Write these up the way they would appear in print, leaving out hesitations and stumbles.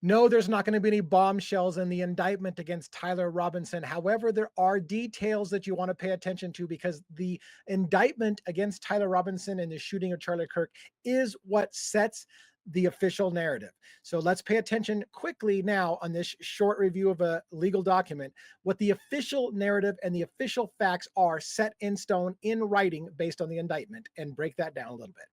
No, there's not going to be any bombshells in the indictment against Tyler Robinson. However, there are details that you want to pay attention to because the indictment against Tyler Robinson and the shooting of Charlie Kirk is what sets the official narrative. So let's pay attention quickly now on this short review of a legal document, what the official narrative and the official facts are set in stone in writing based on the indictment, and break that down a little bit.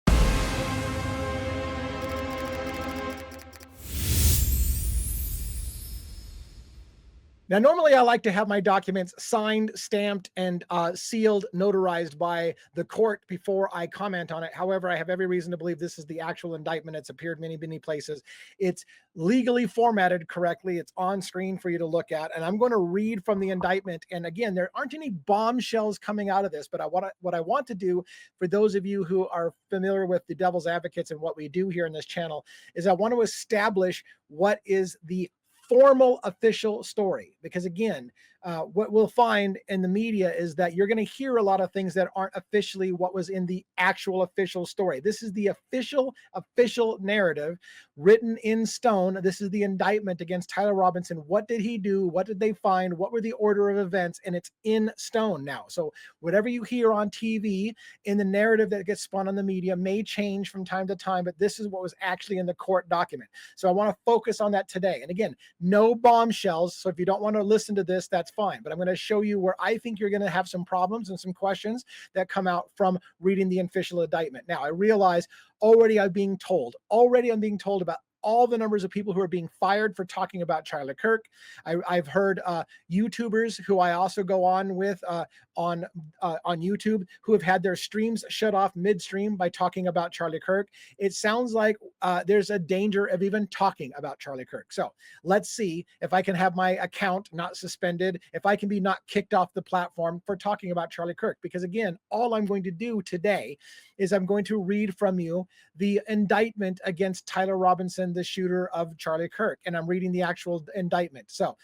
Now, normally I like to have my documents signed, stamped, and sealed, notarized by the court before I comment on it. However, I have every reason to believe this is the actual indictment. It's appeared many, many places. It's legally formatted correctly. It's on screen for you to look at. And I'm going to read from the indictment. And again, there aren't any bombshells coming out of this, but what I want to do for those of you who are familiar with the devil's advocates and what we do here in this channel is I want to establish what is the formal official story, because again, what we'll find in the media is that you're going to hear a lot of things that aren't officially what was in the actual official story. This is the official narrative written in stone. This is the indictment against Tyler Robinson. What did he do? What did they find? What were the order of events? And it's in stone now. So whatever you hear on TV in the narrative that gets spun on the media may change from time to time, but this is what was actually in the court document. So I want to focus on that today. And again, no bombshells. So if you don't want to listen to this, that's fine. But I'm going to show you where I think you're going to have some problems and some questions that come out from reading the official indictment. Now, I realize already I'm being told about all the numbers of people who are being fired for talking about Charlie Kirk. I've heard YouTubers who I also go on with on YouTube who have had their streams shut off midstream by talking about Charlie Kirk. It sounds like there's a danger of even talking about Charlie Kirk. So let's see if I can have my account not suspended, if I can be not kicked off the platform for talking about Charlie Kirk. Because again, all I'm going to do today is I'm going to read from you the indictment against Tyler Robinson, the shooter of Charlie Kirk, and I'm reading the actual indictment. So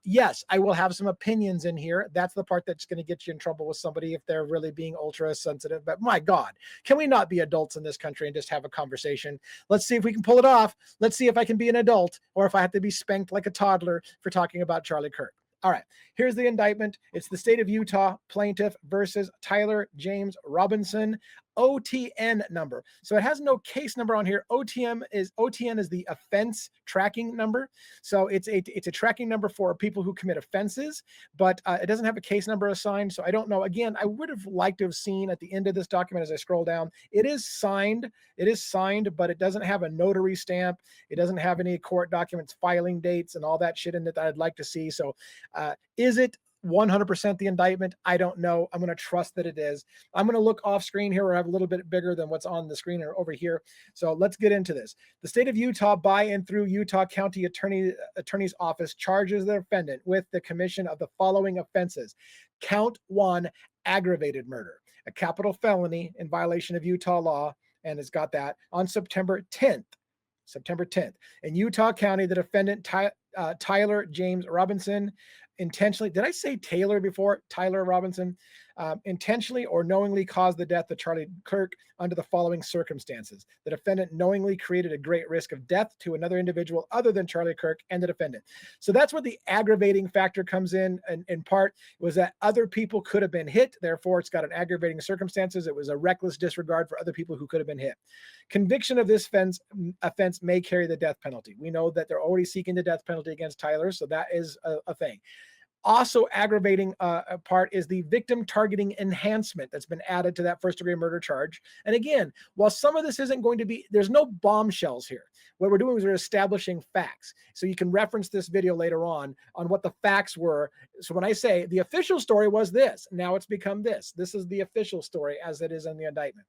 yes, I will have some opinions in here. That's the part that's going to get you in trouble with somebody if they're really being ultra sensitive. But my God, can we not be adults in this country and just have a conversation? Let's see if we can pull it off. Let's see if I can be an adult or if I have to be spanked like a toddler for talking about Charlie Kirk. All right, here's the indictment. It's the state of Utah plaintiff versus Tyler James Robinson. OTN number. So it has no case number on here. OTN is the offense tracking number. So it's a tracking number for people who commit offenses, but it doesn't have a case number assigned. So I don't know. Again, I would have liked to have seen at the end of this document as I scroll down, it is signed, but it doesn't have a notary stamp. It doesn't have any court documents, filing dates, and all that shit in it that I'd like to see. So is it 100% the indictment? I don't know. I'm going to trust that it is. I'm going to look off screen here where I have a little bit bigger than what's on the screen or over here. So let's get into this. The state of Utah by and through Utah County Attorney's Office charges the defendant with the commission of the following offenses. Count 1, aggravated murder, a capital felony in violation of Utah law, and it's got that on September 10th. In Utah County, the defendant, Tyler James Robinson, intentionally, did I say Taylor before? Tyler Robinson, intentionally or knowingly caused the death of Charlie Kirk under the following circumstances. The defendant knowingly created a great risk of death to another individual other than Charlie Kirk and the defendant. So that's what the aggravating factor comes in part, was that other people could have been hit. Therefore, it's got an aggravating circumstances. It was a reckless disregard for other people who could have been hit. Conviction of this offense may carry the death penalty. We know that they're already seeking the death penalty against Tyler, so that is a thing. Also aggravating part is the victim targeting enhancement that's been added to that first degree murder charge. And again, while some of this isn't going to be, there's no bombshells here. What we're doing is we're establishing facts. So you can reference this video later on what the facts were. So when I say the official story was this, now it's become this. This is the official story as it is in the indictment.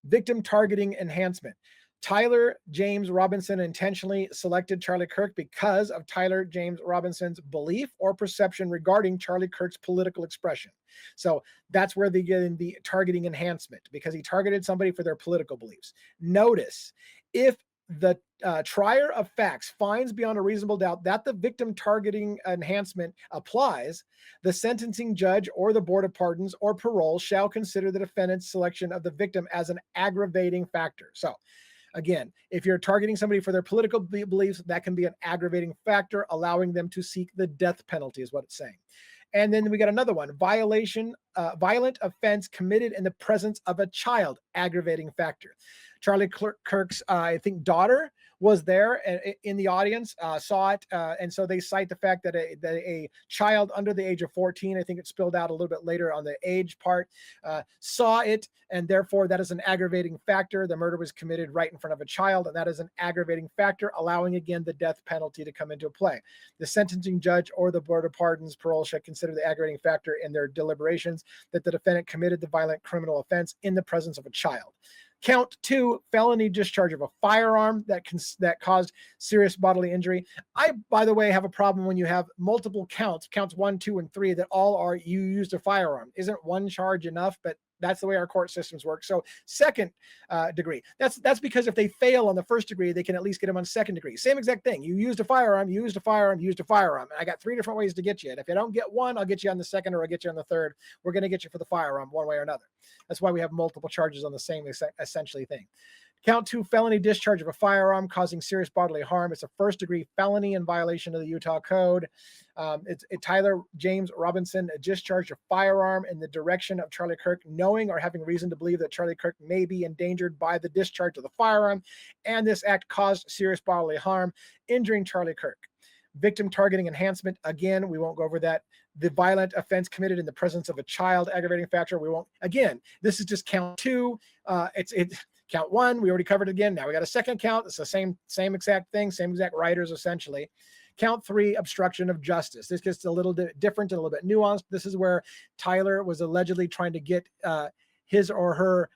Victim targeting enhancement. Tyler James Robinson intentionally selected Charlie Kirk because of Tyler James Robinson's belief or perception regarding Charlie Kirk's political expression. So that's where they get in the targeting enhancement, because he targeted somebody for their political beliefs. Notice, if the trier of facts finds beyond a reasonable doubt that the victim targeting enhancement applies, the sentencing judge or the board of pardons or parole shall consider the defendant's selection of the victim as an aggravating factor. So Again, if you're targeting somebody for their political beliefs, that can be an aggravating factor, allowing them to seek the death penalty, is what it's saying. And then we got another one: violent offense committed in the presence of a child, aggravating factor. Charlie Kirk's, I think, daughter was there in the audience, saw it, and so they cite the fact that a child under the age of 14, I think it spilled out a little bit later on the age part, saw it, and therefore that is an aggravating factor. The murder was committed right in front of a child, and that is an aggravating factor, allowing again the death penalty to come into play. The sentencing judge or the board of pardons, parole, should consider the aggravating factor in their deliberations that the defendant committed the violent criminal offense in the presence of a child. Count 2, felony discharge of a firearm that caused serious bodily injury. I, by the way, have a problem when you have multiple counts 1, 2, and 3, that all are you used a firearm. Isn't one charge enough? But that's the way our court systems work. So second degree, that's because if they fail on the first degree, they can at least get them on second degree. Same exact thing. You used a firearm, used a firearm, used a firearm. And I got 3 different ways to get you. And if I don't get one, I'll get you on the second, or I'll get you on the third. We're going to get you for the firearm one way or another. That's why we have multiple charges on the same essentially thing. Count 2, felony discharge of a firearm causing serious bodily harm. It's a first degree felony in violation of the Utah Code. Tyler James Robinson discharged a firearm in the direction of Charlie Kirk, knowing or having reason to believe that Charlie Kirk may be endangered by the discharge of the firearm, and this act caused serious bodily harm, injuring Charlie Kirk. Victim targeting enhancement, again, we won't go over that. The violent offense committed in the presence of a child, aggravating factor, we won't. Again, this is just count 2. Count 1, we already covered it again. Now we got a second count. It's the same exact thing, same exact writers essentially. Count 3, obstruction of justice. This gets a little bit different and a little bit nuanced. This is where Tyler was allegedly trying to get his or her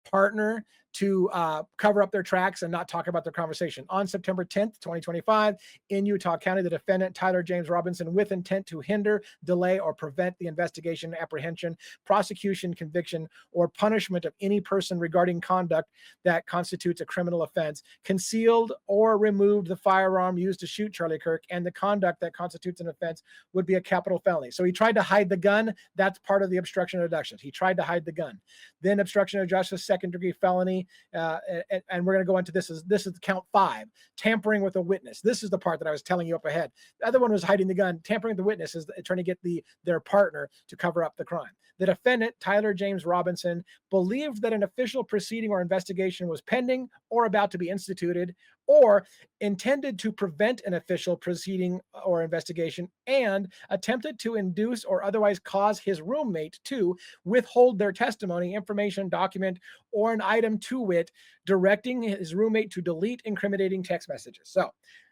partner to cover up their tracks and not talk about their conversation. On September 10th, 2025, in Utah County, the defendant, Tyler James Robinson, with intent to hinder, delay, or prevent the investigation, apprehension, prosecution, conviction, or punishment of any person regarding conduct that constitutes a criminal offense, concealed or removed the firearm used to shoot Charlie Kirk, and the conduct that constitutes an offense would be a capital felony. So he tried to hide the gun. That's part of the obstruction of justice. He tried to hide the gun. Then obstruction of justice, second degree felony. And we're going to go into this is count 5, tampering with a witness. This is the part that I was telling you up ahead. The other one was hiding the gun. Tampering with the witness is trying to get their partner to cover up the crime. The defendant, Tyler James Robinson, believed that an official proceeding or investigation was pending or about to be instituted, or intended to prevent an official proceeding or investigation, and attempted to induce or otherwise cause his roommate to withhold their testimony, information, document, or an item, to wit, directing his roommate to delete incriminating text messages. So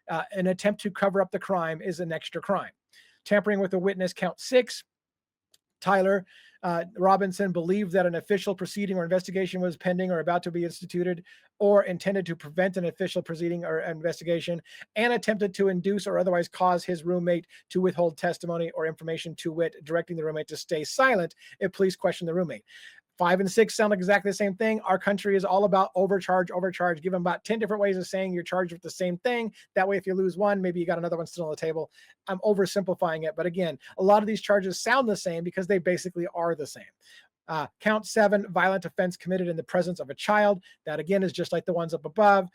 an attempt to cover up the crime is an extra crime. Tampering with a witness, count 6. Tyler Robinson believed that an official proceeding or investigation was pending or about to be instituted, or intended to prevent an official proceeding or investigation, and attempted to induce or otherwise cause his roommate to withhold testimony or information, to wit, directing the roommate to stay silent if police question the roommate. 5 and 6 sound like exactly the same thing. Our country is all about overcharge. Give them about 10 different ways of saying you're charged with the same thing. That way, if you lose one, maybe you got another one still on the table. I'm oversimplifying it. But again, a lot of these charges sound the same because they basically are the same. Count 7, violent offense committed in the presence of a child. That again is just like the ones up above.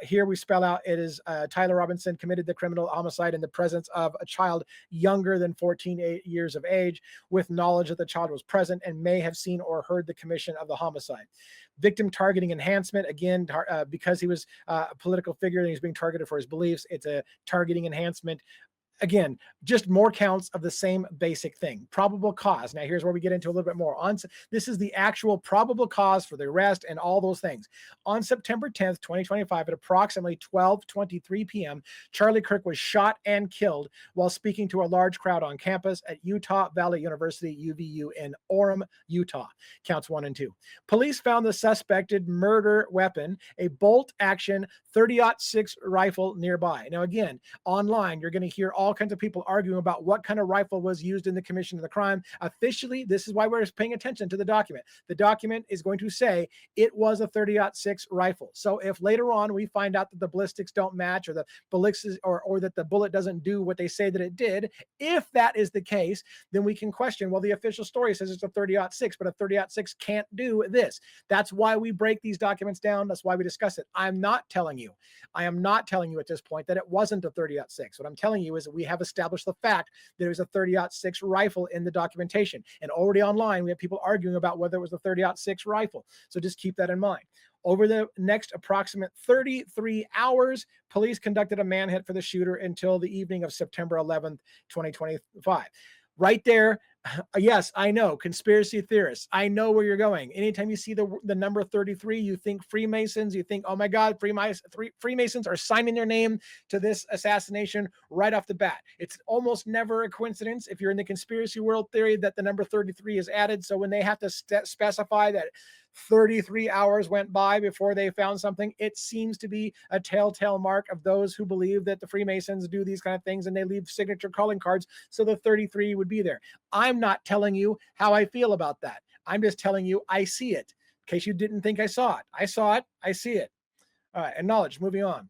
Here we spell out it is Tyler Robinson committed the criminal homicide in the presence of a child younger than 14 years of age, with knowledge that the child was present and may have seen or heard the commission of the homicide. Victim targeting enhancement, again, because he was a political figure and he's being targeted for his beliefs, it's a targeting enhancement. Again, just more counts of the same basic thing. Probable cause. Now, here's where we get into a little bit more. This is the actual probable cause for the arrest and all those things. On September 10th, 2025, at approximately 12:23 p.m., Charlie Kirk was shot and killed while speaking to a large crowd on campus at Utah Valley University, UVU, in Orem, Utah. Counts 1 and 2. Police found the suspected murder weapon, a bolt-action 30-06 rifle, nearby. Now, again, online, you're going to hear all all kinds of people arguing about what kind of rifle was used in the commission of the crime. Officially, this is why we're paying attention to the document. The document is going to say it was a 30-06 rifle. So if later on we find out that the ballistics don't match, or the ballistics, or that the bullet doesn't do what they say that it did, if that is the case, then we can question, well, the official story says it's a 30-06, but a 30-06 can't do this. That's why we break these documents down. That's why we discuss it. I am not telling you at this point that it wasn't a 30-06. What I'm telling you is that we have established the fact that it was a 30-06 rifle in the documentation. And already online, we have people arguing about whether it was a 30-06 rifle. So just keep that in mind. Over the next approximate 33 hours, police conducted a manhunt for the shooter until the evening of September 11th, 2025. Right there, yes, I know, conspiracy theorists. I know where you're going. Anytime you see the number 33, you think Freemasons. You think, oh my God, Freemasons are signing their name to this assassination right off the bat. It's almost never a coincidence, if you're in the conspiracy world theory, that the number 33 is added. So when they have to specify that 33 hours went by before they found something, it seems to be a telltale mark of those who believe that the Freemasons do these kind of things and they leave signature calling cards, so the 33 would be there. I'm not telling you how I feel about that. I'm just telling you I see it. In case you didn't think I saw it. I saw it. I see it. All right, acknowledge. Moving on.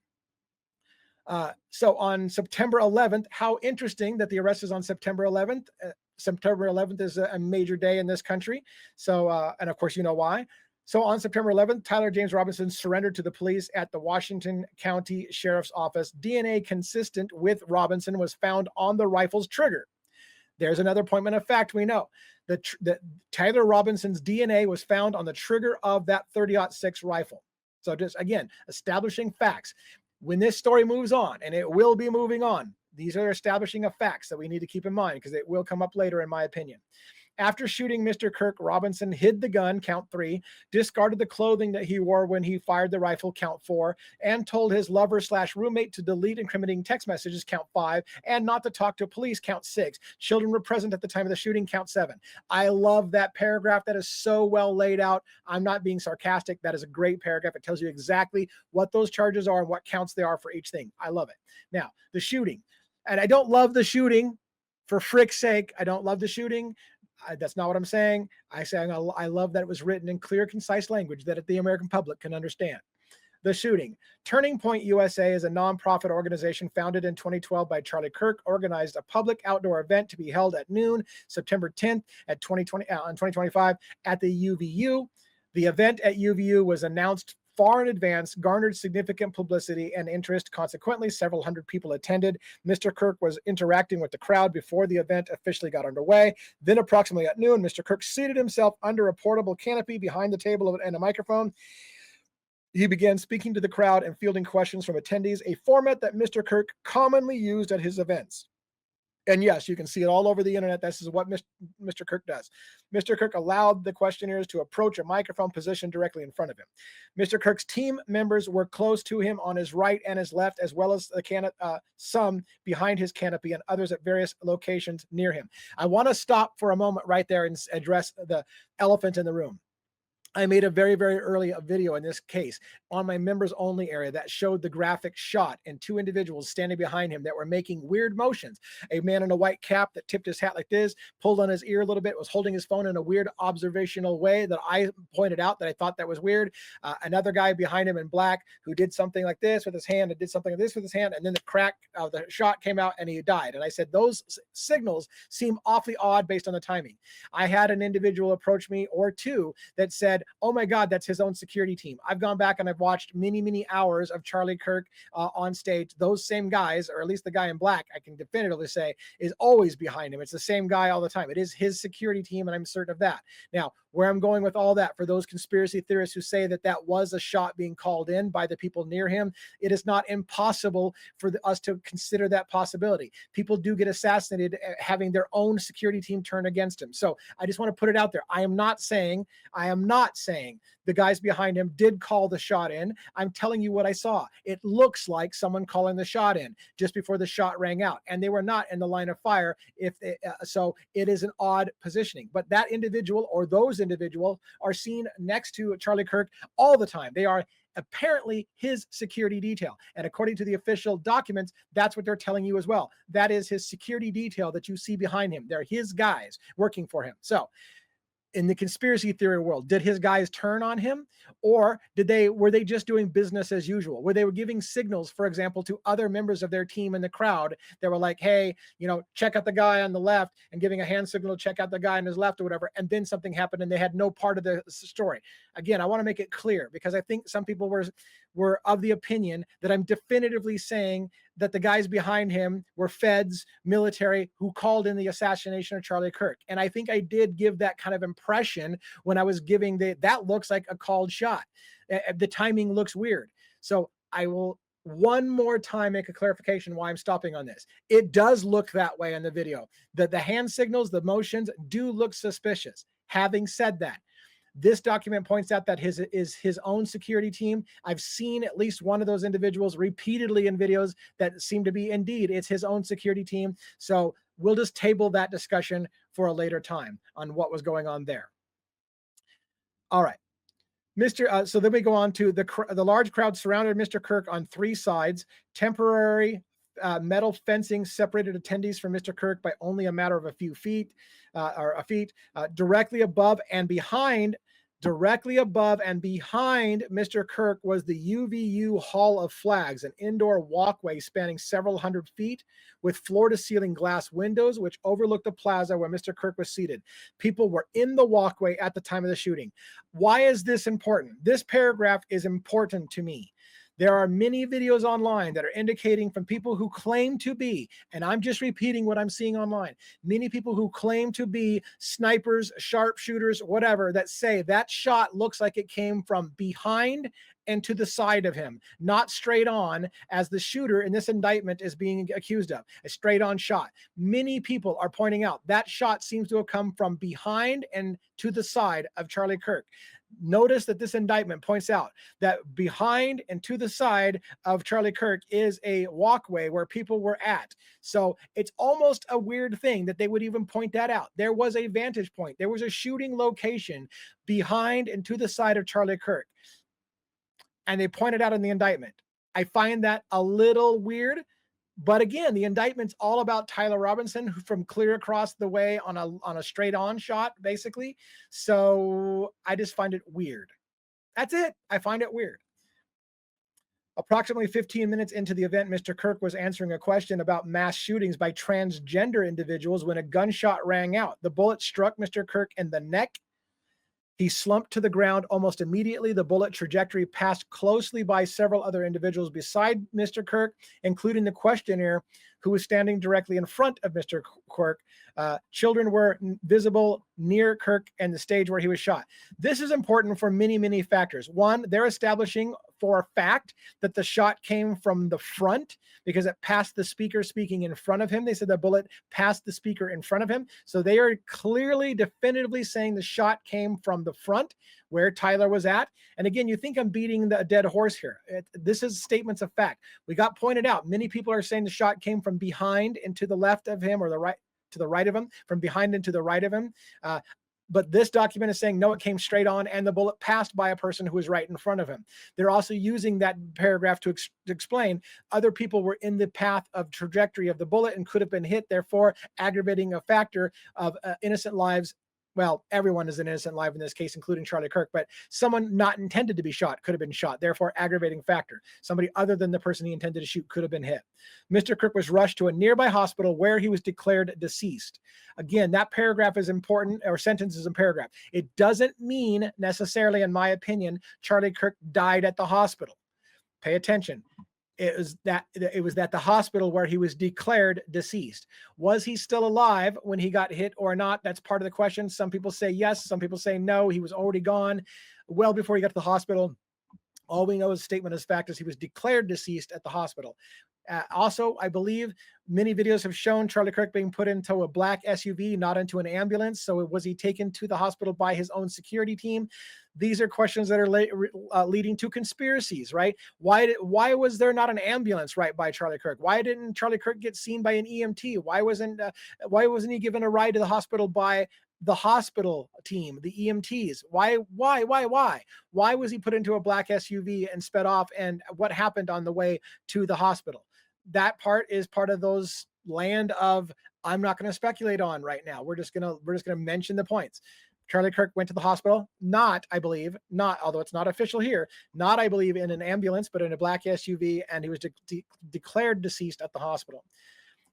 So on September 11th, how interesting that the arrest is on September 11th. September 11th is a major day in this country. So, and of course, you know why. So on September 11th, Tyler James Robinson surrendered to the police at the Washington County Sheriff's Office. DNA consistent with Robinson was found on the rifle's trigger. There's another appointment of fact we know. That Tyler Robinson's DNA was found on the trigger of that 30-06 rifle. So just, again, establishing facts. When this story moves on, and it will be moving on, these are establishing of facts that we need to keep in mind, because it will come up later, in my opinion. After shooting Mr. Kirk, Robinson hid the gun, count 3, discarded the clothing that he wore when he fired the rifle, count 4, and told his lover/roommate to delete incriminating text messages, count 5, and not to talk to police, count 6. Children were present at the time of the shooting, count 7. I love that paragraph. That is so well laid out. I'm not being sarcastic. That is a great paragraph. It tells you exactly what those charges are and what counts they are for each thing. I love it. Now, the shooting. And I don't love the shooting, for frick's sake. I don't love the shooting. That's not what I'm saying. I love that it was written in clear, concise language that the American public can understand. The shooting. Turning Point USA is a nonprofit organization founded in 2012 by Charlie Kirk, organized a public outdoor event to be held at noon, September 10th at 2025 at the UVU. The event at UVU was announced far in advance, garnered significant publicity and interest. Consequently, several hundred people attended. Mr. Kirk was interacting with the crowd before the event officially got underway. Then approximately at noon, Mr. Kirk seated himself under a portable canopy behind the table and a microphone. He began speaking to the crowd and fielding questions from attendees, a format that Mr. Kirk commonly used at his events. And yes, you can see it all over the internet. This is what Mr. Kirk does. Mr. Kirk allowed the questionnaires to approach a microphone positioned directly in front of him. Mr. Kirk's team members were close to him on his right and his left, as well as some behind his canopy and others at various locations near him. I want to stop for a moment right there and address the elephant in the room. I made a very, very early video in this case on my members only area that showed the graphic shot and 2 individuals standing behind him that were making weird motions. A man in a white cap that tipped his hat like this, pulled on his ear a little bit, was holding his phone in a weird observational way that I pointed out that I thought that was weird. Another guy behind him in black who did something like this with his hand and did something like this with his hand, and then the crack of the shot came out and he died. And I said, those signals seem awfully odd based on the timing. I had an individual approach me, or 2, that said, oh my God, that's his own security team. I've gone back and I've watched many, many hours of Charlie Kirk on stage. Those same guys, or at least the guy in black, I can definitively say, is always behind him. It's the same guy all the time. It is his security team, and I'm certain of that. Now, where I'm going with all that, for those conspiracy theorists who say that that was a shot being called in by the people near him, it is not impossible for us to consider that possibility. People do get assassinated having their own security team turn against him. So I just want to put it out there. I am not saying the guys behind him did call the shot in. I'm telling you what I saw. It looks like someone calling the shot in just before the shot rang out, and they were not in the line of fire. So it is an odd positioning, but that individual or those individuals are seen next to Charlie Kirk all the time. They are apparently his security detail. And according to the official documents, that's what they're telling you as well. That is his security detail that you see behind him. They're his guys working for him. So in the conspiracy theory world, did his guys turn on him, or were they just doing business as usual, where they were giving signals, for example, to other members of their team in the crowd that were like, hey, check out the guy on the left, and giving a hand signal to check out the guy on his left or whatever, and then something happened and they had no part of the story. Again, I want to make it clear, because I think some people were of the opinion that I'm definitively saying that the guys behind him were feds, military, who called in the assassination of Charlie Kirk. And I think I did give that kind of impression when I was giving that looks like a called shot. The timing looks weird. So I will one more time make a clarification why I'm stopping on this. It does look that way in the video. The hand signals, the motions do look suspicious. Having said that, this document points out that his own security team. I've seen at least one of those individuals repeatedly in videos that seem to be, indeed, it's his own security team. So we'll just table that discussion for a later time on what was going on there. All right. So then we go on to the large crowd surrounded Mr. Kirk on three sides. Temporary metal fencing separated attendees from Mr. Kirk by only a matter of a few feet, directly above and behind Mr. Kirk was the UVU Hall of Flags, an indoor walkway spanning several hundred feet with floor-to-ceiling glass windows which overlooked the plaza where Mr. Kirk was seated. People were in the walkway at the time of the shooting. Why is this important? This paragraph is important to me. There are many videos online that are indicating from people who claim to be, and I'm just repeating what I'm seeing online, many people who claim to be snipers, sharpshooters, whatever, that say that shot looks like it came from behind and to the side of him, not straight on, as the shooter in this indictment is being accused of, a straight on shot. Many people are pointing out that shot seems to have come from behind and to the side of Charlie Kirk. Notice that this indictment points out that behind and to the side of Charlie Kirk is a walkway where people were at. So it's almost a weird thing that they would even point that out. There was a vantage point. There was a shooting location behind and to the side of Charlie Kirk. And they pointed out in the indictment. I find that a little weird. But again, the indictment's all about Tyler Robinson from clear across the way on a straight on shot, basically. So I just find it weird. That's it. I find it weird. Approximately 15 minutes into the event, Mr. Kirk was answering a question about mass shootings by transgender individuals when a gunshot rang out. The bullet struck Mr. Kirk in the neck. He slumped to the ground almost immediately. The bullet trajectory passed closely by several other individuals beside Mr. Kirk, including the questioner who was standing directly in front of Mr. Kirk. Children were visible near Kirk and the stage where he was shot. This is important for many, many factors. One, they're establishing for a fact that the shot came from the front because it passed the speaker speaking in front of him. They said the bullet passed the speaker in front of him. So they are clearly, definitively saying the shot came from the front where Tyler was at. And again, you think I'm beating a dead horse here. This is statements of fact. We got pointed out. Many people are saying the shot came from behind and to the left of him, or the right to the right of him, from behind and to the right of him. But this document is saying, no, it came straight on and the bullet passed by a person who was right in front of him. They're also using that paragraph to explain other people were in the path of trajectory of the bullet and could have been hit, therefore aggravating a factor of innocent lives. Well, everyone is an innocent life in this case, including Charlie Kirk, but someone not intended to be shot could have been shot, therefore aggravating factor. Somebody other than the person he intended to shoot could have been hit. Mr. Kirk was rushed to a nearby hospital where he was declared deceased. Again, that paragraph is important, or sentence is a paragraph. It doesn't mean necessarily, in my opinion, Charlie Kirk died at the hospital. Pay attention. It was at the hospital where he was declared deceased. Was he still alive when he got hit or not? That's part of the question. Some people say yes. Some people say no. He was already gone well before he got to the hospital. All we know is statement as fact is he was declared deceased at the hospital. Also, I believe many videos have shown Charlie Kirk being put into a black SUV, not into an ambulance. So was he taken to the hospital by his own security team? These are questions that are leading to conspiracies, right? Why was there not an ambulance right by Charlie Kirk? Why didn't Charlie Kirk get seen by an EMT? Why wasn't he given a ride to the hospital by the hospital team, the EMTs. Why was he put into a black SUV and sped off? And what happened on the way to the hospital? That part is part of those land of I'm not going to speculate on right now. We're just gonna mention the points. Charlie Kirk went to the hospital, not, I believe, not, although it's not official here, not, I believe, in an ambulance, but in a black SUV, and he was declared deceased at the hospital.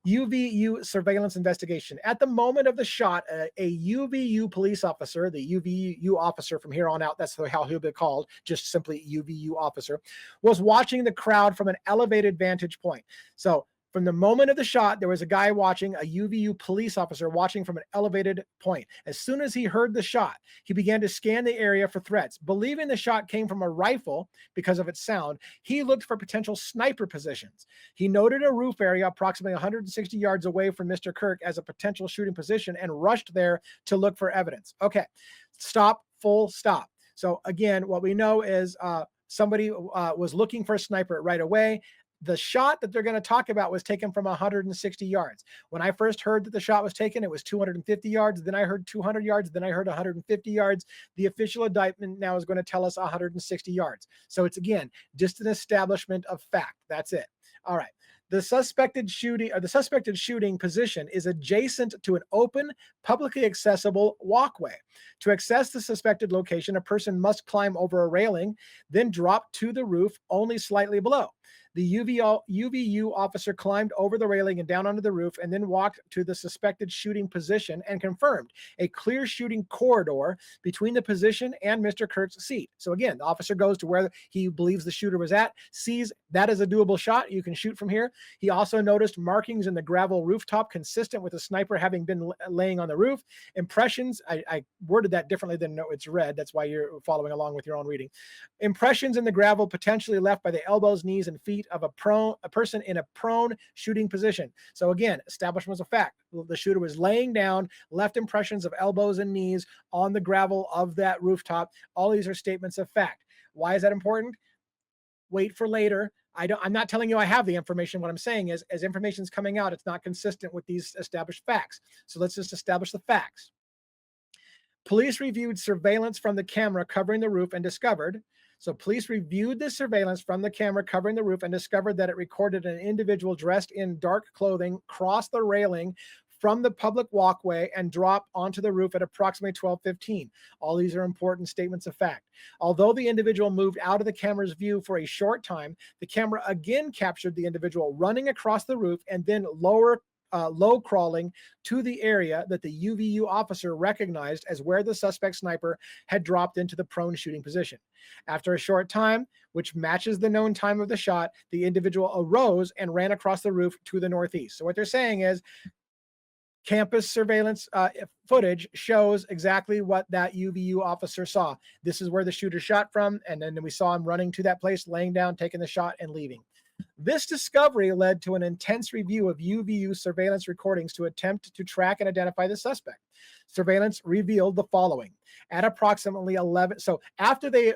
UVU surveillance investigation. At the moment of the shot, a UVU police officer, the UVU officer from here on out, that's how he'll be called, just simply UVU officer, was watching the crowd from an elevated vantage point. So from the moment of the shot, there was a guy watching, a UVU police officer watching from an elevated point. As soon as he heard the shot, he began to scan the area for threats. Believing the shot came from a rifle because of its sound, he looked for potential sniper positions. He noted a roof area approximately 160 yards away from Mr. Kirk as a potential shooting position and rushed there to look for evidence. Okay, stop, full stop. So again, what we know is somebody was looking for a sniper right away. The shot that they're going to talk about was taken from 160 yards. When I first heard that the shot was taken, it was 250 yards. Then I heard 200 yards. Then I heard 150 yards. The official indictment now is going to tell us 160 yards. So it's, again, just an establishment of fact. That's it. All right. The suspected shooting position is adjacent to an open, publicly accessible walkway. To access the suspected location, a person must climb over a railing, then drop to the roof only slightly below. The UVU officer climbed over the railing and down onto the roof and then walked to the suspected shooting position and confirmed a clear shooting corridor between the position and Mr. Kirk's seat. So again, the officer goes to where he believes the shooter was at, sees that is a doable shot. You can shoot from here. He also noticed markings in the gravel rooftop consistent with a sniper having been laying on the roof. Impressions, I worded that differently than it's read. That's why you're following along with your own reading. Impressions in the gravel potentially left by the elbows, knees, and feet of a person in a prone shooting position. So again, establishment of fact. The shooter was laying down, left impressions of elbows and knees on the gravel of that rooftop. All these are statements of fact. Why is that important? Wait for later. I'm not telling you I have the information. What I'm saying is, as information is coming out, it's not consistent with these established facts. So let's just establish the facts. Police reviewed surveillance from the camera covering the roof and discovered, so police reviewed the surveillance from the camera covering the roof and discovered that it recorded an individual dressed in dark clothing cross the railing from the public walkway and drop onto the roof at approximately 12:15. All these are important statements of fact. Although the individual moved out of the camera's view for a short time, the camera again captured the individual running across the roof and then low crawling to the area that the UVU officer recognized as where the suspect sniper had dropped into the prone shooting position. After a short time, which matches the known time of the shot, the individual arose and ran across the roof to the northeast. So what they're saying is campus surveillance footage shows exactly what that UVU officer saw. This is where the shooter shot from, and then we saw him running to that place, laying down, taking the shot, and leaving. This discovery led to an intense review of UVU surveillance recordings to attempt to track and identify the suspect. Surveillance revealed the following. At approximately 11, so after they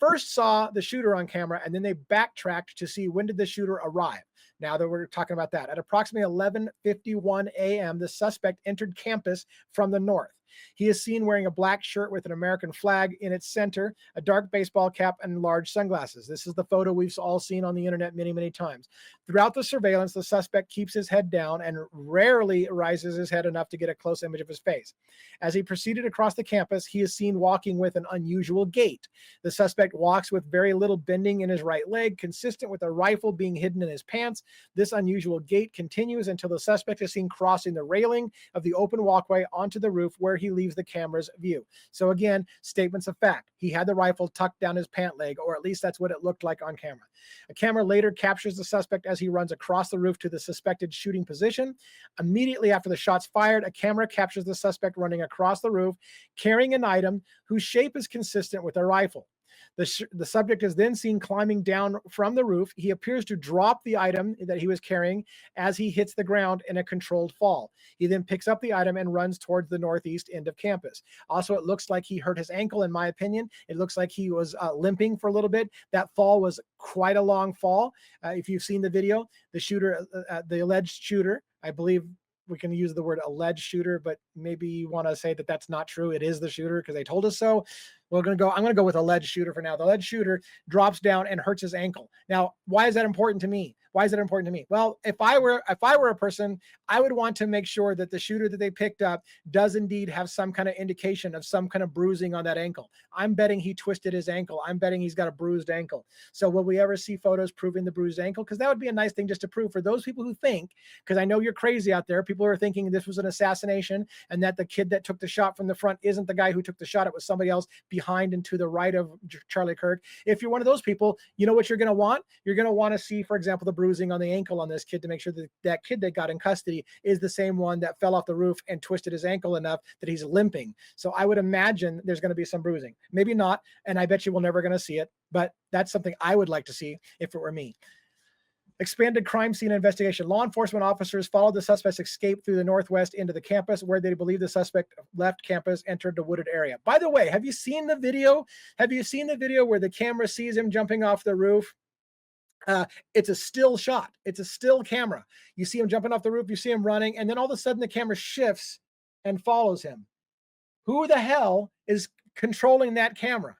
first saw the shooter on camera, and then they backtracked to see when did the shooter arrive. Now that we're talking about that, at approximately 11:51 a.m., the suspect entered campus from the north. He is seen wearing a black shirt with an American flag in its center, a dark baseball cap, and large sunglasses. This is the photo we've all seen on the internet many, many times. Throughout the surveillance, the suspect keeps his head down and rarely raises his head enough to get a close image of his face. As he proceeded across the campus, he is seen walking with an unusual gait. The suspect walks with very little bending in his right leg, consistent with a rifle being hidden in his pants. This unusual gait continues until the suspect is seen crossing the railing of the open walkway onto the roof, where he leaves the camera's view. So again, statements of fact. He had the rifle tucked down his pant leg, or at least that's what it looked like on camera. A camera later captures the suspect as he runs across the roof to the suspected shooting position. Immediately after the shots fired, a camera captures the suspect running across the roof, carrying an item whose shape is consistent with a rifle. The subject is then seen climbing down from the roof. He appears to drop the item that he was carrying as he hits the ground in a controlled fall. He then picks up the item and runs towards the northeast end of campus. Also, it looks like he hurt his ankle, in my opinion. It looks like he was limping for a little bit. That fall was quite a long fall. If you've seen the video, the alleged shooter, I believe we can use the word alleged shooter, but maybe you want to say that that's not true. It is the shooter because they told us so. I'm going to go with alleged shooter for now. The alleged shooter drops down and hurts his ankle. Now, why is that important to me? Why is it important to me? Well, if I were a person, I would want to make sure that the shooter that they picked up does indeed have some kind of indication of some kind of bruising on that ankle. I'm betting he twisted his ankle. I'm betting he's got a bruised ankle. So will we ever see photos proving the bruised ankle? Because that would be a nice thing just to prove for those people who think, because I know you're crazy out there. People are thinking this was an assassination and that the kid that took the shot from the front isn't the guy who took the shot. It was somebody else behind and to the right of Charlie Kirk. If you're one of those people, you know what you're going to want? You're going to want to see, for example, the bruising on the ankle on this kid to make sure that that kid that got in custody is the same one that fell off the roof and twisted his ankle enough that he's limping. So I would imagine there's going to be some bruising. Maybe not, and I bet you we're never going to see it, but that's something I would like to see if it were me. Expanded crime scene investigation. Law enforcement officers followed the suspect's escape through the northwest into the campus, where they believe the suspect left campus, entered the wooded area. By the way, have you seen the video? Have you seen the video where the camera sees him jumping off the roof? It's a still shot. It's a still camera. You see him jumping off the roof. You see him running, and then all of a sudden the camera shifts and follows him. Who the hell is controlling that camera?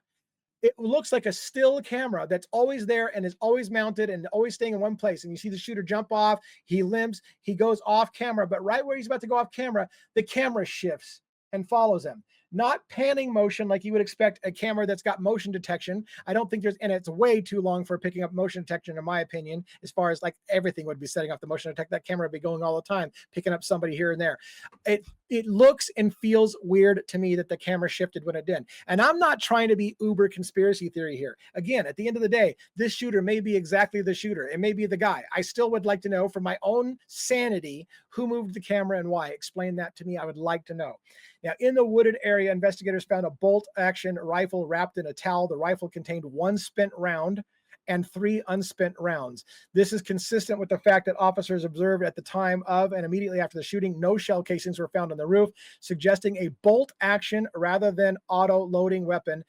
It looks like a still camera that's always there and is always mounted and always staying in one place. And you see the shooter jump off, he limps, he goes off camera, but right where he's about to go off camera, the camera shifts and follows him. Not panning motion like you would expect a camera that's got motion detection. I don't think there's, and it's way too long for picking up motion detection, in my opinion, as far as like everything would be setting off the motion detect. That camera would be going all the time, picking up somebody here and there. It looks and feels weird to me that the camera shifted when it did. And I'm not trying to be uber conspiracy theory here. Again, at the end of the day, this shooter may be exactly the shooter. It may be the guy. I still would like to know, for my own sanity, who moved the camera and why. Explain that to me. I would like to know. Now, in the wooded area, investigators found a bolt-action rifle wrapped in a towel. The rifle contained 1 spent round and 3 unspent rounds. This is consistent with the fact that officers observed at the time of and immediately after the shooting, no shell casings were found on the roof, suggesting a bolt-action rather than auto-loading weapon,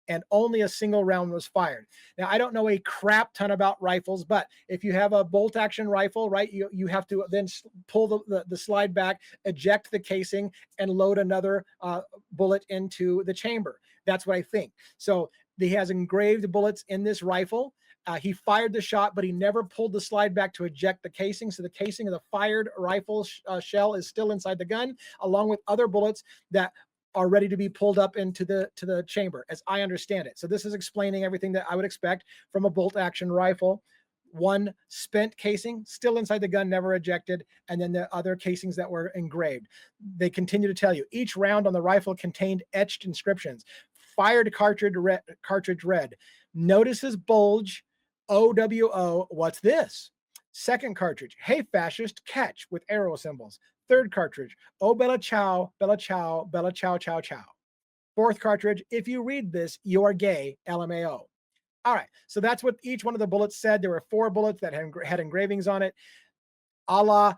and only a single round was fired. Now, I don't know a crap ton about rifles, but if you have a bolt action rifle, right, you have to then pull the slide back, eject the casing, and load another bullet into the chamber. That's what I think. So he has engraved bullets in this rifle. He fired the shot, but he never pulled the slide back to eject the casing. So the casing of the fired rifle shell is still inside the gun, along with other bullets that are ready to be pulled up into the chamber, as I understand it. So this is explaining everything that I would expect from a bolt action rifle. 1 spent casing still inside the gun, never ejected, and then the other casings that were engraved. They continue to tell you each round on the rifle contained etched inscriptions. Fired cartridge red. Notices bulge. OWO. What's this? Second cartridge. Hey fascist, catch, with arrow symbols. Third cartridge. Oh bella ciao, bella ciao, bella ciao, ciao, ciao. Fourth cartridge. If you read this, you're gay. LMAO. All right. So that's what each one of the bullets said. There were 4 bullets that had engravings on it. A la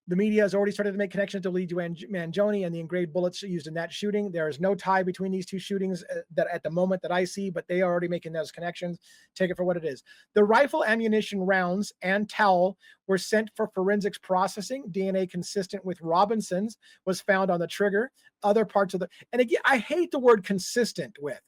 the media has already started to make connections to Lee Mangione and the engraved bullets used in that shooting. There is no tie between these 2 shootings that at the moment that I see, but they are already making those connections. Take it for what it is. The rifle ammunition rounds and towel were sent for forensics processing. DNA consistent with Robinson's was found on the trigger. Other parts of and again, I hate the word consistent with.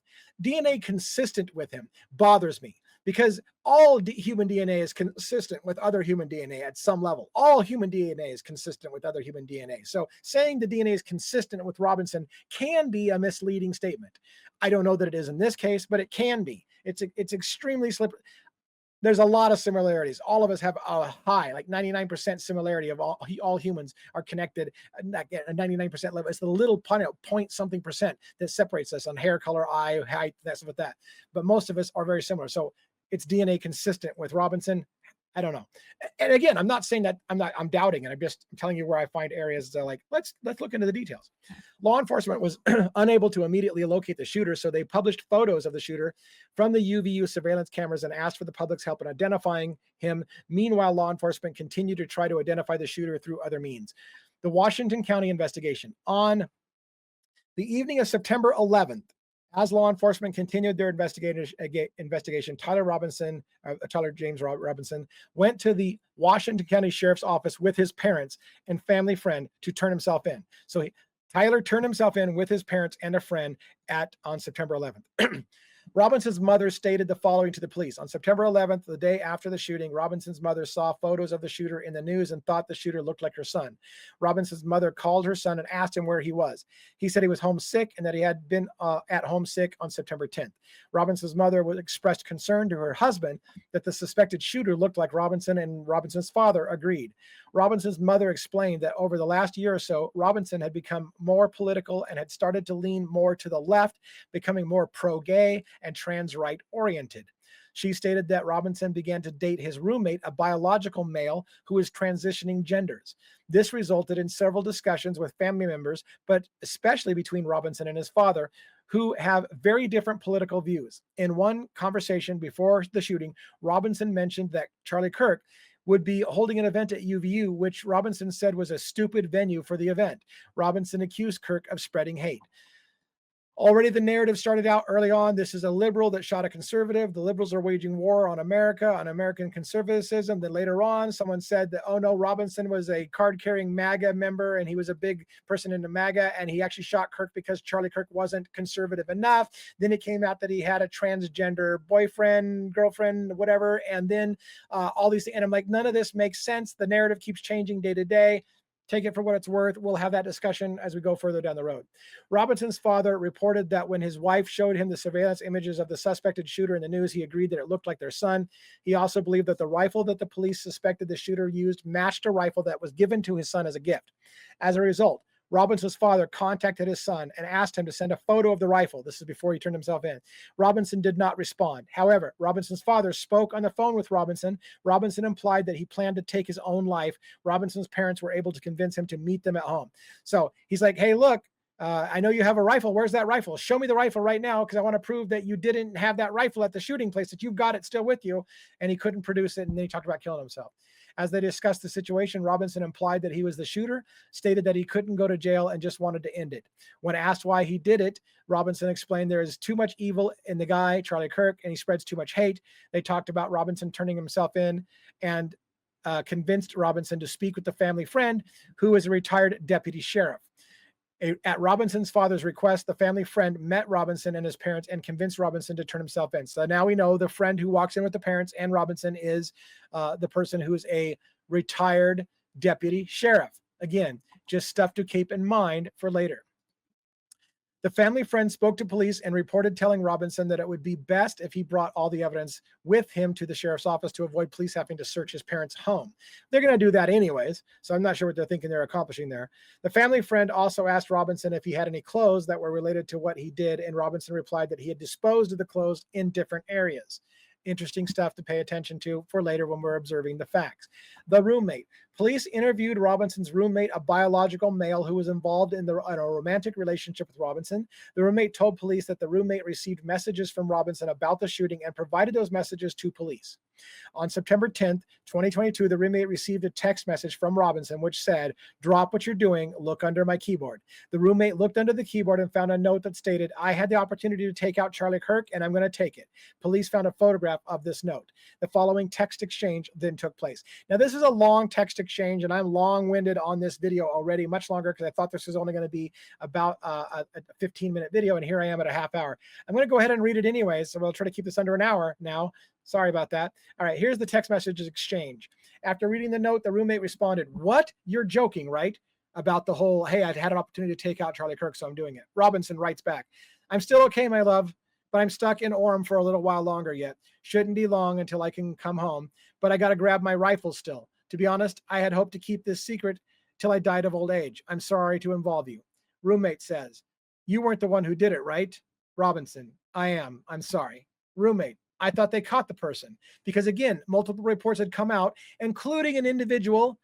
DNA consistent with him bothers me, because all human DNA is consistent with other human DNA at some level. All human DNA is consistent with other human DNA. So saying the DNA is consistent with Robinson can be a misleading statement. I don't know that it is in this case, but it can be. It's extremely slippery. There's a lot of similarities. All of us have a high, like 99% similarity of all humans are connected at a 99% level. It's the little point something percent that separates us on hair color, eye, height, that stuff like that. But most of us are very similar. So it's DNA consistent with Robinson. I don't know. And again, I'm not saying that I'm doubting it. I'm just telling you where I find areas that are like, let's look into the details. Law enforcement was unable to immediately locate the shooter, so they published photos of the shooter from the UVU surveillance cameras and asked for the public's help in identifying him. Meanwhile, law enforcement continued to try to identify the shooter through other means. The Washington County investigation. On the evening of September 11th, As law enforcement continued their investigation, Tyler James Robinson, went to the Washington County Sheriff's Office with his parents and family friend to turn himself in. So Tyler turned himself in with his parents and a friend on September 11th. Robinson's mother stated the following to the police. On September 11th, the day after the shooting, Robinson's mother saw photos of the shooter in the news and thought the shooter looked like her son. Robinson's mother called her son and asked him where he was. He said he was homesick and that he had been at home sick on September 10th. Robinson's mother expressed concern to her husband that the suspected shooter looked like Robinson, and Robinson's father agreed. Robinson's mother explained that over the last year or so, Robinson had become more political and had started to lean more to the left, becoming more pro-gay and trans-right oriented. She stated that Robinson began to date his roommate, a biological male who is transitioning genders. This resulted in several discussions with family members, but especially between Robinson and his father, who have very different political views. In one conversation before the shooting, Robinson mentioned that Charlie Kirk would be holding an event at UVU, which Robinson said was a stupid venue for the event. Robinson accused Kirk of spreading hate. Already the narrative started out early on. This is a liberal that shot a conservative. The liberals are waging war on America, on American conservatism. Then later on, someone said that, oh no, Robinson was a card-carrying MAGA member and he was a big person into MAGA and he actually shot Kirk because Charlie Kirk wasn't conservative enough. Then it came out that he had a transgender boyfriend, girlfriend, whatever. And then all these things. And I'm like, none of this makes sense. The narrative keeps changing day to day. Take it for what it's worth. We'll have that discussion as we go further down the road. Robinson's father reported that when his wife showed him the surveillance images of the suspected shooter in the news, he agreed that it looked like their son. He also believed that the rifle that the police suspected the shooter used matched a rifle that was given to his son as a gift. As a result, Robinson's father contacted his son and asked him to send a photo of the rifle. This is before he turned himself in. Robinson did not respond. However, Robinson's father spoke on the phone with Robinson. Robinson implied that he planned to take his own life. Robinson's parents were able to convince him to meet them at home. So he's like, hey, look, I know you have a rifle. Where's that rifle? Show me the rifle right now because I want to prove that you didn't have that rifle at the shooting place, that you've got it still with you. And he couldn't produce it. And then he talked about killing himself. As they discussed the situation, Robinson implied that he was the shooter, stated that he couldn't go to jail and just wanted to end it. When asked why he did it, Robinson explained there is too much evil in the guy, Charlie Kirk, and he spreads too much hate. They talked about Robinson turning himself in and convinced Robinson to speak with the family friend, who is a retired deputy sheriff. At Robinson's father's request, the family friend met Robinson and his parents and convinced Robinson to turn himself in. So now we know the friend who walks in with the parents and Robinson is the person who is a retired deputy sheriff. Again, just stuff to keep in mind for later. The family friend spoke to police and reported telling Robinson that it would be best if he brought all the evidence with him to the sheriff's office to avoid police having to search his parents' home. They're going to do that anyways, so I'm not sure what they're thinking they're accomplishing there. The family friend also asked Robinson if he had any clothes that were related to what he did, and Robinson replied that he had disposed of the clothes in different areas. Interesting stuff to pay attention to for later when we're observing the facts. The roommate. Police interviewed Robinson's roommate, a biological male who was involved in a romantic relationship with Robinson. The roommate told police that the roommate received messages from Robinson about the shooting and provided those messages to police. On September 10th, 2022, the roommate received a text message from Robinson which said, "Drop what you're doing, look under my keyboard." The roommate looked under the keyboard and found a note that stated, "I had the opportunity to take out Charlie Kirk and I'm going to take it." Police found a photograph of this note. The following text exchange then took place. Now, this is a long text exchange and I'm long-winded on this video already, much longer because I thought this was only going to be about a 15-minute video, and here I am at a half hour. I'm going to go ahead and read it anyways, so we'll try to keep this under an hour now. Sorry about that. All right, here's the text messages exchange. After reading the note, the roommate responded, "What? You're joking, right?" About the whole, hey, I had an opportunity to take out Charlie Kirk, so I'm doing it. Robinson writes back, "I'm still okay, my love, but I'm stuck in Orem for a little while longer yet. Shouldn't be long until I can come home, but I got to grab my rifle still. To be honest, I had hoped to keep this secret till I died of old age. I'm sorry to involve you." Roommate says, "You weren't the one who did it, right?" Robinson, "I am. I'm sorry." Roommate, "I thought they caught the person." Because again, multiple reports had come out, including an individual,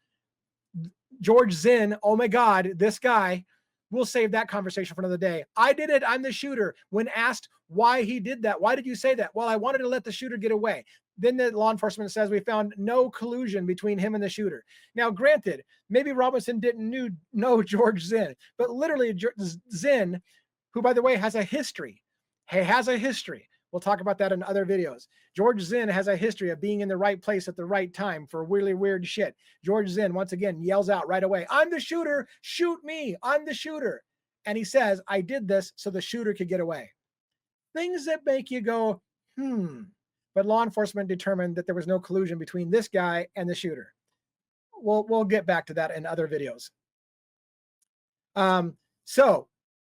George Zinn. Oh my God, this guy. We'll save that conversation for another day. "I did it. I'm the shooter." When asked why he did that, "Why did you say that?" "Well, I wanted to let the shooter get away." Then the law enforcement says we found no collusion between him and the shooter. Now, granted, maybe Robinson didn't know George Zinn, but literally Zinn, who, by the way, has a history has a history. We'll talk about that in other videos. George Zinn has a history of being in the right place at the right time for really weird shit. George Zinn, once again, yells out right away, I'm the shooter, shoot me, I'm the shooter. And he says, I did this so the shooter could get away. Things that make you go, But law enforcement determined that there was no collusion between this guy and the shooter. We'll get back to that in other videos. So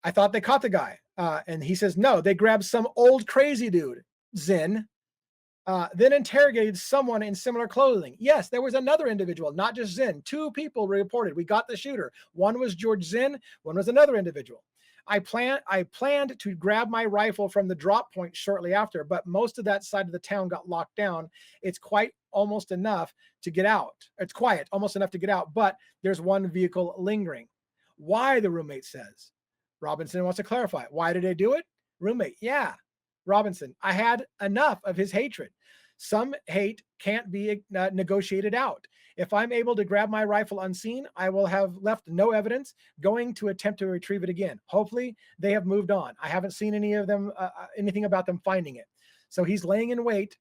I thought they caught the guy. And he says, no, they grabbed some old crazy dude, Zinn, then interrogated someone in similar clothing. Yes, there was another individual, not just Zinn. 2 people reported. We got the shooter. One was George Zinn. One was another individual. I planned to grab my rifle from the drop point shortly after, but most of that side of the town got locked down. It's quiet almost enough to get out. But there's one vehicle lingering. Why, the roommate says. Robinson wants to clarify. Why did they do it? Roommate, yeah. Robinson, I had enough of his hatred. Some hate can't be negotiated out. If I'm able to grab my rifle unseen, I will have left no evidence, going to attempt to retrieve it again. Hopefully they have moved on. I haven't seen anything about them finding it. So he's laying in wait.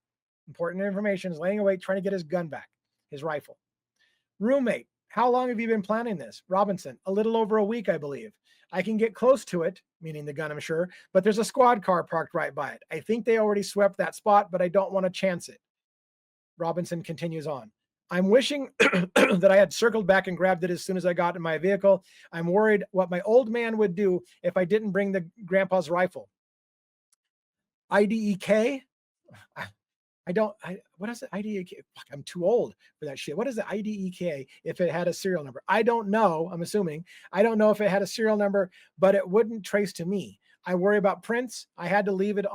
Important information, is laying in wait, trying to get his gun back, his rifle. Roommate, how long have you been planning this? Robinson, a little over a week, I believe. I can get close to it, meaning the gun, I'm sure, but there's a squad car parked right by it. I think they already swept that spot, but I don't want to chance it. Robinson continues on. I'm wishing that I had circled back and grabbed it as soon as I got in my vehicle. I'm worried what my old man would do if I didn't bring the grandpa's rifle. IDEK? What is it? IDEK? Fuck, I'm too old for that shit. What is the IDEK if it had a serial number? I don't know. I'm assuming. I don't know if it had a serial number, but it wouldn't trace to me. I worry about prints. I had to leave it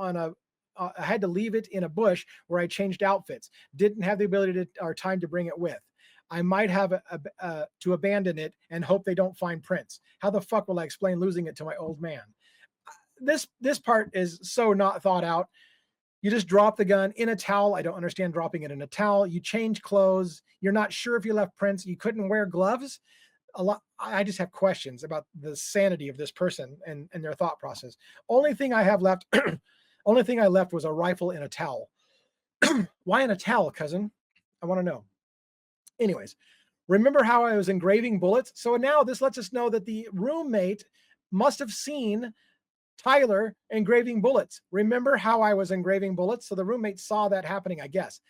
in a bush where I changed outfits. Didn't have the ability or time to bring it with. I might have to abandon it and hope they don't find prints. How the fuck will I explain losing it to my old man? This part is so not thought out. You just drop the gun in a towel. I don't understand dropping it in a towel. You change clothes. You're not sure if you left prints. You couldn't wear gloves. I just have questions about the sanity of this person and their thought process. Only thing I left was a rifle in a towel. Why in a towel, cousin? I want to know. Anyways, remember how I was engraving bullets? So now this lets us know that the roommate must have seen Tyler engraving bullets. Remember how I was engraving bullets? So the roommate saw that happening, I guess.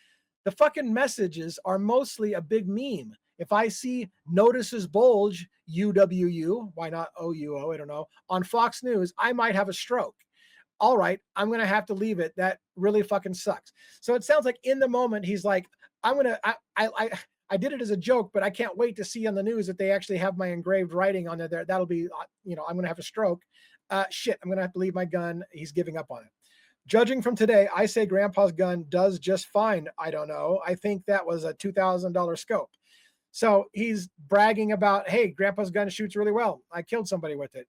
The fucking messages are mostly a big meme. If I see notices bulge, UWU, why not OUO, I don't know, on Fox News, I might have a stroke. All right, I'm going to have to leave it. That really fucking sucks. So it sounds like in the moment, he's like, I did it as a joke, but I can't wait to see on the news that they actually have my engraved writing on there. That'll be, I'm going to have a stroke. Shit, I'm going to have to leave my gun. He's giving up on it. Judging from today, I say grandpa's gun does just fine. I don't know. I think that was a $2,000 scope. So he's bragging about, hey, grandpa's gun shoots really well. I killed somebody with it.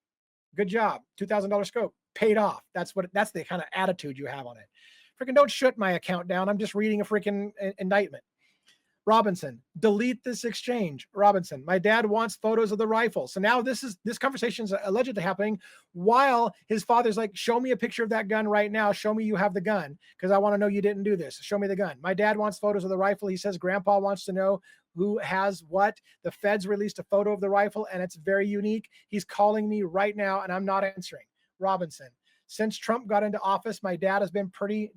Good job. $2,000 scope. Paid off. That's the kind of attitude you have on it. Freaking don't shut my account down. I'm just reading a freaking indictment. Robinson, delete this exchange. Robinson, my dad wants photos of the rifle. So now this conversation is allegedly happening while his father's like, show me a picture of that gun right now. Show me you have the gun because I want to know you didn't do this. Show me the gun. My dad wants photos of the rifle. He says grandpa wants to know who has what. The feds released a photo of the rifle and it's very unique. He's calling me right now and I'm not answering. Robinson, since Trump got into office, my dad has been pretty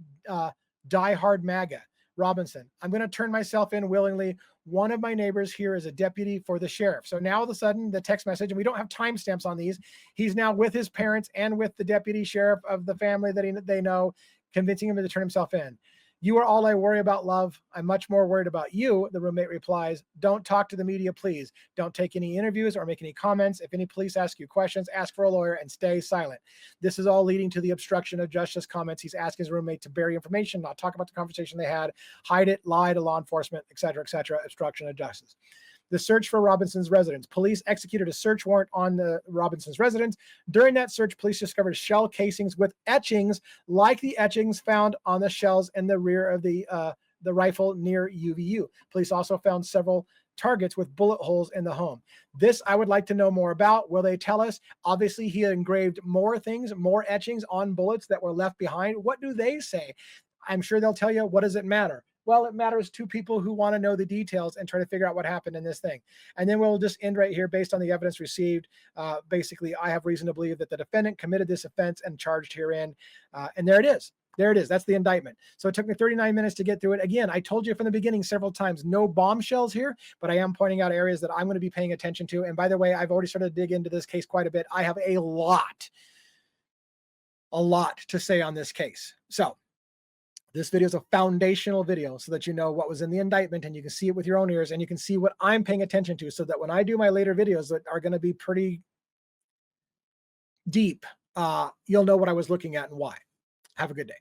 diehard MAGA. Robinson, I'm going to turn myself in willingly. One of my neighbors here is a deputy for the sheriff. So now all of a sudden the text message, and we don't have timestamps on these. He's now with his parents and with the deputy sheriff of the family that they know, convincing him to turn himself in. You are all I worry about, love. I'm much more worried about you, the roommate replies. Don't talk to the media, please. Don't take any interviews or make any comments. If any police ask you questions, ask for a lawyer and stay silent. This is all leading to the obstruction of justice comments. He's asking his roommate to bury information, not talk about the conversation they had, hide it, lie to law enforcement, etc., obstruction of justice. The search for Robinson's residence. Police executed a search warrant on the Robinson's residence. During that search, police discovered shell casings with etchings like the etchings found on the shells in the rear of the rifle near UVU. Police also found several targets with bullet holes in the home. This I would like to know more about. Will they tell us? Obviously, he engraved more things, more etchings on bullets that were left behind. What do they say? I'm sure they'll tell you. What does it matter? Well, it matters to people who want to know the details and try to figure out what happened in this thing. And then we'll just end right here based on the evidence received. Basically, I have reason to believe that the defendant committed this offense and charged herein. And there it is. There it is. That's the indictment. So it took me 39 minutes to get through it. Again, I told you from the beginning several times, no bombshells here, but I am pointing out areas that I'm going to be paying attention to. And by the way, I've already started to dig into this case quite a bit. I have a lot to say on this case. So this video is a foundational video so that you know what was in the indictment and you can see it with your own ears and you can see what I'm paying attention to so that when I do my later videos that are going to be pretty deep, you'll know what I was looking at and why. Have a good day.